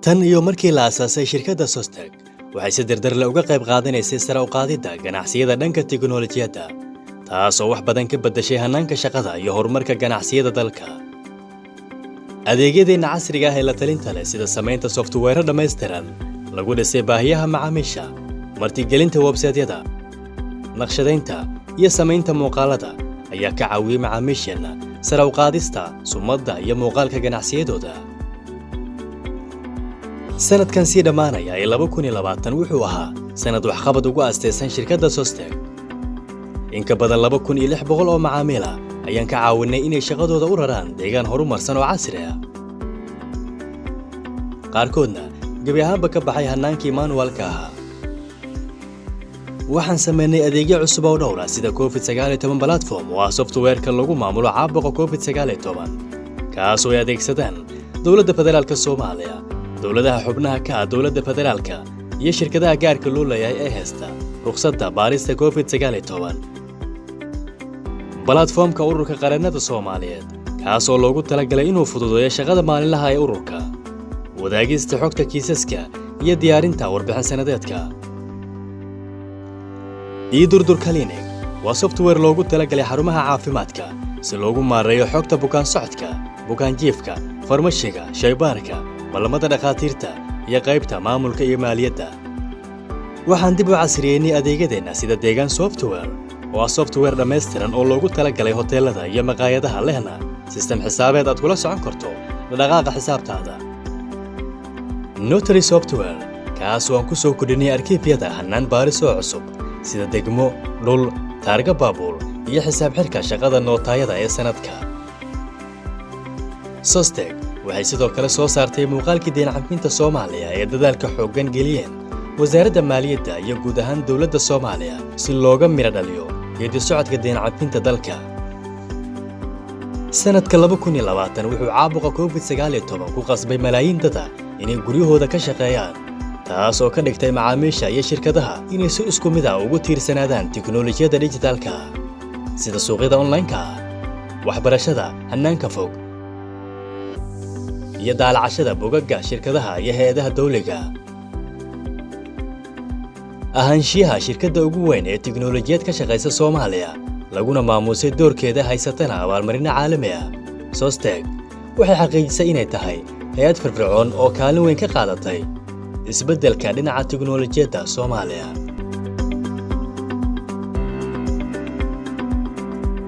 tan iyo markii la aasaasay shirkadda Sostec waxay si dardar leh uga qayb qaadanaysay sare u qaadida ganacsiyada dhanka tiknoolajiyadda taas oo wax badan ka beddeshay hannaanka shaqada iyo horumarka ganacsiyada dalka. Adeegyadeena casriga ah ee la talinta leh sida samaynta software dhammaystiran lagu dhisay baahiyaha macaamiisha, martigelinta website-yada, naqshadaynta iyo samaynta muuqaalada ayaa ka caawiyay macaamiisheena sare u qaadista sumadda iyo muuqaalka ganacsiyadooda. sanadkan sii dhamaanaya ee 2020 wuxuu ahaa sanad waxqabad ugu aastaysan shirkadda Sostec. in ka badan 2600 oo macaamiil ah ayaan ka caawinay inay shaqadooda u raraan deegaan horumarsan oo casri ah. qaarkoodna gabi ahaanba ka baxay hannaankii manualka ahaa. waxaan sameynay adeegyo cusub oo dhowr ah sida COVID-19 platform oo ah software-ka lagu maamulo caabuqa COVID-19 kaas oo ay adeegsadaan dowladda federaalka Soomaaliya, dowladaha xubnaha ka ah dowladda federaalka iyo shirkadaha gaarka loo leeyahay ee haysta ruqsadda baarista COVID-19. platformka ururka qaranada Soomaaliyeed kaas oo loogu talagalay inuu fududeeyo shaqada maalinlaha ee ururka, wadaagista xogta kiisaska iyo diyaarinta warbixin sanadeedka. iDurdur Clinic waa software loogu talagalay xarumaha caafimaadka si loogu maareeyo xogta bukaan socodka, bukaan jiifka, farmashiga, shaybaarka, ballamada dhakhaatiirta iyo qaybta maamulka iyo maaliyadda. waxaan dib u casriyeynay adeegyadeena sida deegaan software oo ah software dhammaystiran oo loogu talagalay hoteelada iyo maqaayadaha lehna sistem xisaabeed aad kula socon karto dhaqaaqa xisaabtaada. Notary software kaas oo aan ku soo kordhinay arkiifyada hannaan baaris oo cusub sida degmo, dhul, taarga baabuur iyo xisaab xirka shaqada nootaayada ee sanadka. Sostec waxay sidoo kale soo saartay muuqaalkii deyn cafinta Soomaaliya ee dadaalka xooggan geliyeen wasaaradda maaliyadda iyo guud ahaan dowladda Soomaaliya si looga miro dhaliyo geedi socodka deyn cafinta dalka. sanadka 2020 wuxuu caabuqa COVID-19 ku qasbay malaayiin dad ah inay guryahooda ka shaqeeyaan, taas oo ka dhigtay macaamiisha iyo shirkadaha inay si isku mid ah ugu tiirsanaadaan tiknoolajiyadda dijitaalka sida suuqyada online-ka, waxbarashada hannaanka fog, iyo daalacashada bogagga shirkadaha iyo hay'adaha dawliga. ahaanshiyaha shirkadda ugu weyn ee tiknoolajiyad ka shaqaysa Soomaaliya laguna maamusay doorkeeda haysatana abaalmarino caalami ah, Sostec waxay xaqiijisay inay tahay hay'ad firfircoon oo kaalin weyn ka qaadatay isbeddelka dhinaca tiknoolajiyadda Soomaaliya.